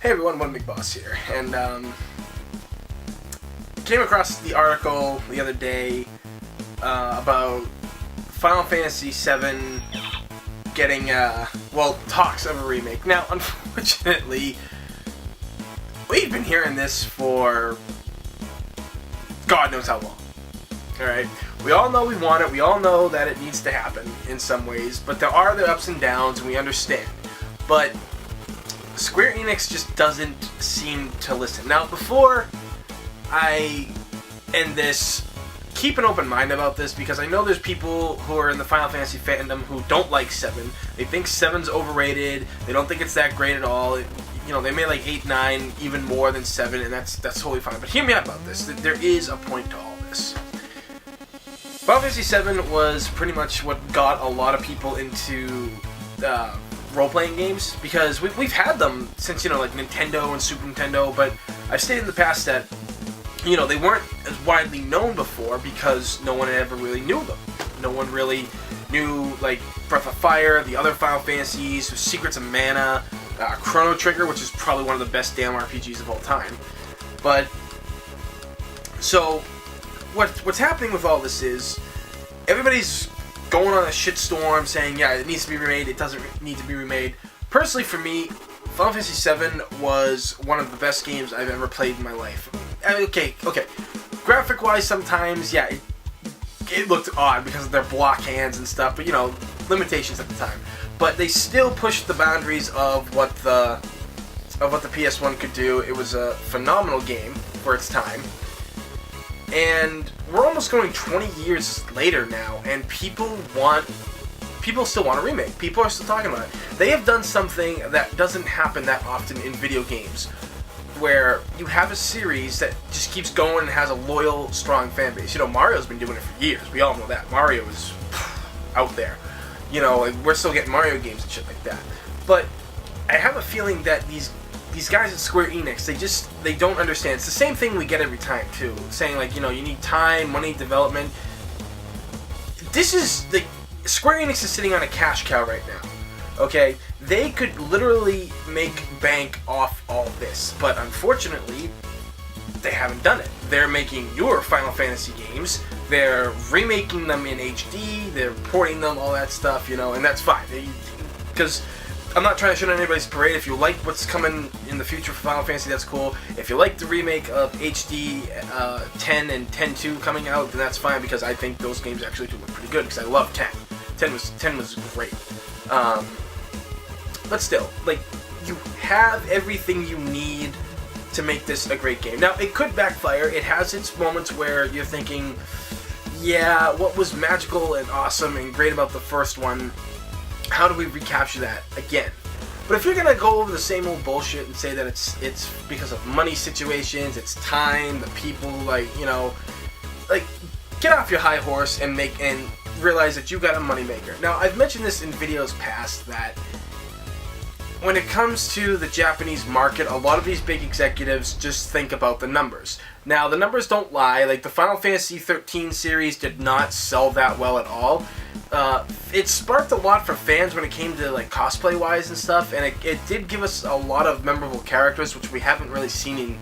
Hey everyone, One Big Boss here, and came across the article the other day about Final Fantasy VII getting, talks of a remake. Now, unfortunately, we've been hearing this for God knows how long. Alright? We all know we want it, we all know that it needs to happen in some ways, but there are the ups and downs, and we understand. But Square Enix just doesn't seem to listen. Now, before I end this, keep an open mind about this, because I know there's people who are in the Final Fantasy fandom who don't like 7. They think 7's overrated. They don't think it's that great at all. They made like 8, 9, even more than 7, and that's totally fine. But hear me out about this. There is a point to all this. Final Fantasy 7 was pretty much what got a lot of people into role-playing games, because we've had them since, like Nintendo and Super Nintendo, but I've stated in the past that, they weren't as widely known before because no one ever really knew them. No one really knew, like, Breath of Fire, the other Final Fantasies, Secrets of Mana, Chrono Trigger, which is probably one of the best damn RPGs of all time. But, so, what's happening with all this is, everybody's going on a shitstorm saying, yeah, it needs to be remade, it doesn't need to be remade. Personally, for me, Final Fantasy VII was one of the best games I've ever played in my life. Okay. Graphic-wise, sometimes, yeah, it looked odd because of their block hands and stuff, but, limitations at the time. But they still pushed the boundaries of what the PS1 could do. It was a phenomenal game for its time. And we're almost going 20 years later now, and people still want a remake. People are still talking about it. They have done something that doesn't happen that often in video games, where you have a series that just keeps going and has a loyal, strong fan base. Mario's been doing it for years. We all know that. Mario is out there. We're still getting Mario games and shit like that. But I have a feeling that these guys at Square Enix, they don't understand. It's the same thing we get every time, too. Saying, like, you need time, money, development. This is, Square Enix is sitting on a cash cow right now. Okay? They could literally make bank off all this. But unfortunately, they haven't done it. They're making newer Final Fantasy games. They're remaking them in HD. They're porting them, all that stuff, and that's fine. Because I'm not trying to shit on anybody's parade. If you like what's coming in the future for Final Fantasy, that's cool. If you like the remake of HD 10 and 10.2 coming out, then that's fine, because I think those games actually do look pretty good, because I love 10. 10 was great. But still, you have everything you need to make this a great game. Now, it could backfire. It has its moments where you're thinking, yeah, what was magical and awesome and great about the first one, how do we recapture that again? But if you're gonna go over the same old bullshit and say that it's because of money situations, it's time, the people, get off your high horse and realize that you got a moneymaker. Now, I've mentioned this in videos past that when it comes to the Japanese market, a lot of these big executives just think about the numbers. Now, the numbers don't lie. Like, the Final Fantasy 13 series did not sell that well at all. It sparked a lot for fans when it came to, cosplay-wise and stuff, and it did give us a lot of memorable characters, which we haven't really seen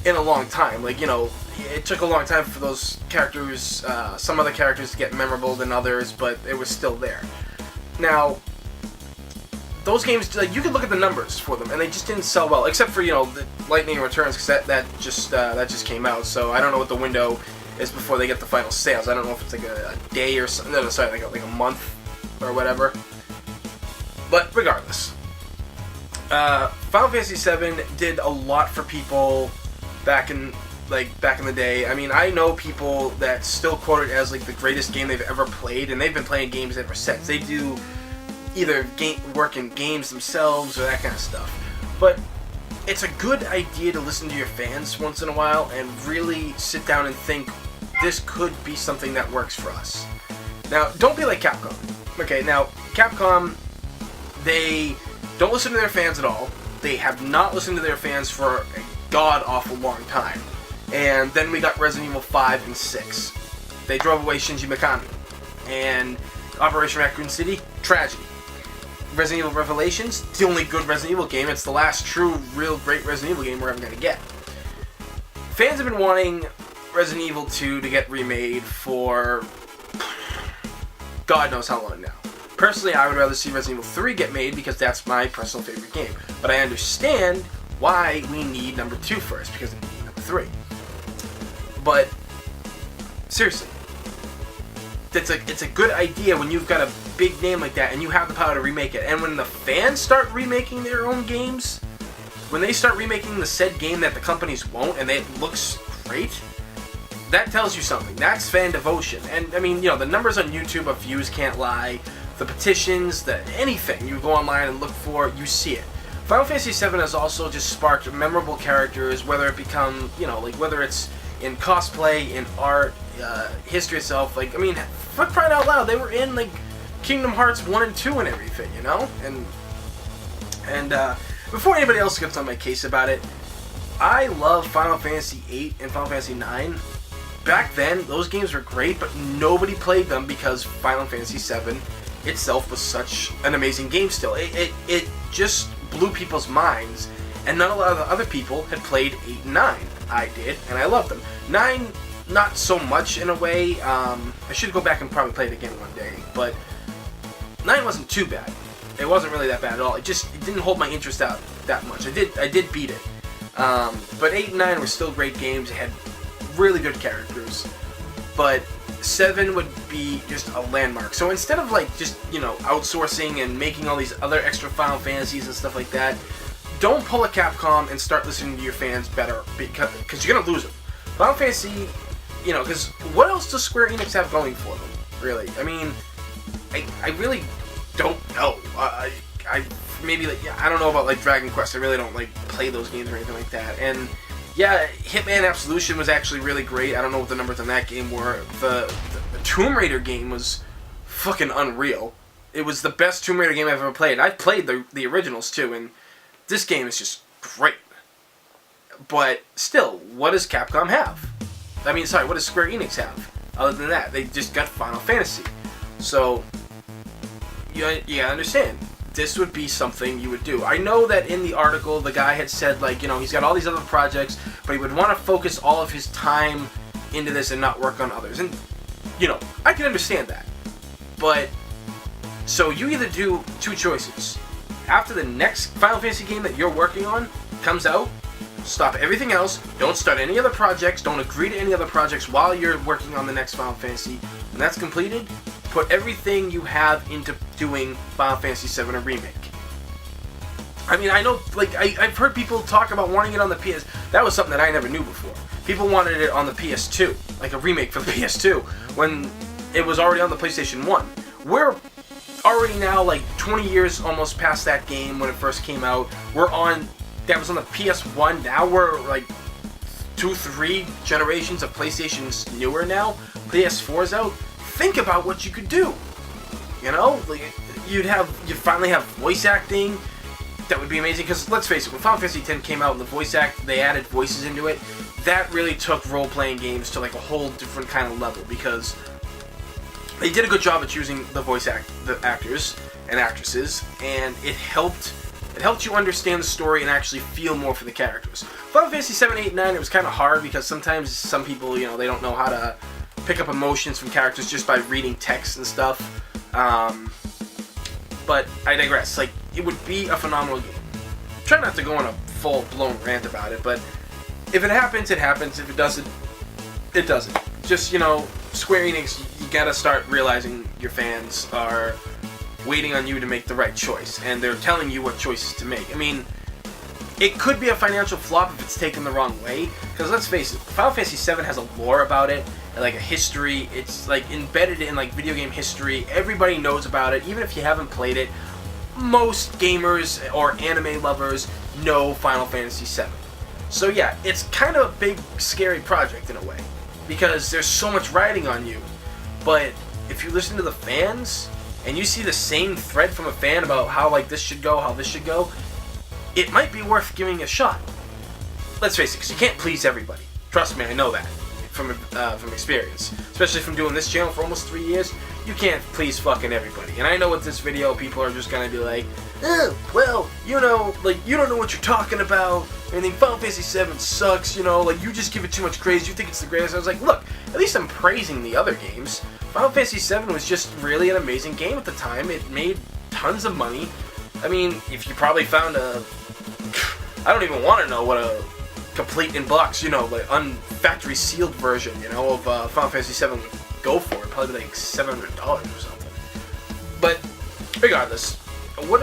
in a long time. It took a long time for those characters, some other characters to get memorable than others, but it was still there. Now, those games, you could look at the numbers for them, and they just didn't sell well, except for, the Lightning Returns, because that just came out, so I don't know what the window is before they get the final sales. I don't know if it's a day or something. No, sorry, like a month or whatever. But regardless, Final Fantasy VII did a lot for people back in the day. I mean, I know people that still quote it as the greatest game they've ever played, and they've been playing games ever since. They do either work in games themselves or that kind of stuff. But it's a good idea to listen to your fans once in a while and really sit down and think, this could be something that works for us. Now, don't be like Capcom. Okay, now, Capcom, they don't listen to their fans at all. They have not listened to their fans for a god-awful long time. And then we got Resident Evil 5 and 6. They drove away Shinji Mikami. And Operation Raccoon City, tragedy. Resident Evil Revelations, the only good Resident Evil game. It's the last true, real great Resident Evil game we're ever going to get. Fans have been wanting Resident Evil 2 to get remade for God knows how long now. Personally, I would rather see Resident Evil 3 get made because that's my personal favorite game. But I understand why we need number 2 first, because we need number 3. But seriously, it's a good idea when you've got a big name like that and you have the power to remake it. And when the fans start remaking their own games, when they start remaking the said game that the companies won't and it looks great, that tells you something. That's fan devotion. And I mean, you know, the numbers on YouTube of views can't lie. The petitions, anything you go online and look for, you see it. Final Fantasy VII has also just sparked memorable characters, whether it become, you know, like whether it's in cosplay, in art, history itself. Like, I mean, for crying out loud, they were in like Kingdom Hearts 1 and 2 and everything, you know? And before anybody else gets on my case about it, I love Final Fantasy VIII and Final Fantasy IX. Back then, those games were great, but nobody played them because Final Fantasy VII itself was such an amazing game still. It just blew people's minds, and not a lot of the other people had played 8 and 9. I did, and I loved them. 9, not so much in a way. I should go back and probably play it again one day, but 9 wasn't too bad. It wasn't really that bad at all. It didn't hold my interest out that much. I did beat it. But 8 and 9 were still great games. It had really good characters. But 7 would be just a landmark. So instead of like just, you know, outsourcing and making all these other extra Final Fantasies and stuff like that, don't pull a Capcom and start listening to your fans better, because you're going to lose them. Final Fantasy, you know, because what else does Square Enix have going for them, really? I mean, I really don't know. I maybe, like, I don't know about, like, Dragon Quest. I really don't, like, play those games or anything like that. And yeah, Hitman Absolution was actually really great. I don't know what the numbers on that game were. The Tomb Raider game was fucking unreal. It was the best Tomb Raider game I've ever played. I've played the originals too, and this game is just great. But still, what does Capcom have? I mean, sorry, what does Square Enix have? Other than that, they just got Final Fantasy. So, you understand. This would be something you would do. I know that in the article, the guy had said, like, you know, he's got all these other projects, but he would want to focus all of his time into this and not work on others. And, you know, I can understand that. But, so you either do two choices. After the next Final Fantasy game that you're working on comes out, stop everything else, don't start any other projects, don't agree to any other projects while you're working on the next Final Fantasy. When that's completed, put everything you have into doing Final Fantasy VII a remake. I mean, I know, like, I've heard people talk about wanting it on the PS. That was something that I never knew before. People wanted it on the PS2, like a remake for the PS2, when it was already on the PlayStation 1. We're already now, like, 20 years almost past that game when it first came out. That was on the PS1. Now we're, like, 2-3 generations of PlayStations newer now. PS4's out. Think about what you could do. You know, like, you'd finally have voice acting. That would be amazing. Because let's face it, when Final Fantasy X came out and they added voices into it, that really took role-playing games to like a whole different kind of level. Because they did a good job at choosing the actors and actresses, and it helped you understand the story and actually feel more for the characters. Final Fantasy 7, 8, 9, it was kind of hard because sometimes some people, you know, they don't know how to pick up emotions from characters just by reading text and stuff. But I digress. Like, it would be a phenomenal game. Try not to go on a full-blown rant about it, but if it happens, it happens. If it doesn't, it doesn't. Just, you know, Square Enix, you gotta start realizing your fans are waiting on you to make the right choice, and they're telling you what choices to make. I mean, it could be a financial flop if it's taken the wrong way, because let's face it, Final Fantasy VII has a lore about it, and like a history. It's like embedded in like video game history. Everybody knows about it, even if you haven't played it. Most gamers or anime lovers know Final Fantasy VII. So yeah, it's kind of a big, scary project in a way, because there's so much riding on you. But if you listen to the fans, and you see the same thread from a fan about how like this should go, how this should go, it might be worth giving a shot. Let's face it, because you can't please everybody. Trust me, I know that from experience. Especially from doing this channel for almost 3 years. you can't please fucking everybody. And I know with this video, people are just gonna be like, oh, well, you know, like, you don't know what you're talking about. I mean, Final Fantasy VII sucks, you know, like, you just give it too much praise. You think it's the greatest. I was like, look, at least I'm praising the other games. Final Fantasy VII was just really an amazing game at the time. It made tons of money. I mean, if you probably found a... I don't even want to know what a complete in box, you know, like, factory sealed version, you know, of Final Fantasy VII would go for. Probably like $700 or something. But regardless, what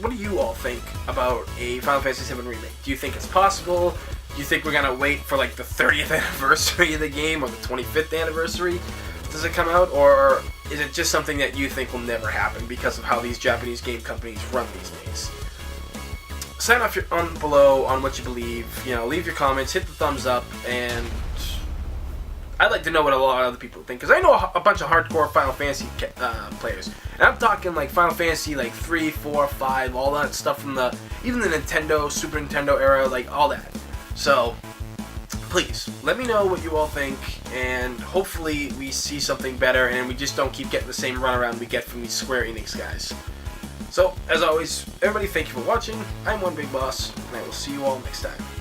do you all think about a Final Fantasy VII remake? Do you think it's possible? Do you think we're gonna wait for like the 30th anniversary of the game or the 25th anniversary? Does it come out, or is it just something that you think will never happen because of how these Japanese game companies run these days? Sign off below on what you believe. You know, leave your comments, hit the thumbs up, and I'd like to know what a lot of other people think, because I know a bunch of hardcore Final Fantasy players, and I'm talking like Final Fantasy like 3, 4, 5, all that stuff from even the Nintendo, Super Nintendo era, like all that. So please let me know what you all think, and hopefully we see something better, and we just don't keep getting the same runaround we get from these Square Enix guys. So as always, everybody, thank you for watching. I'm One Big Boss, and I will see you all next time.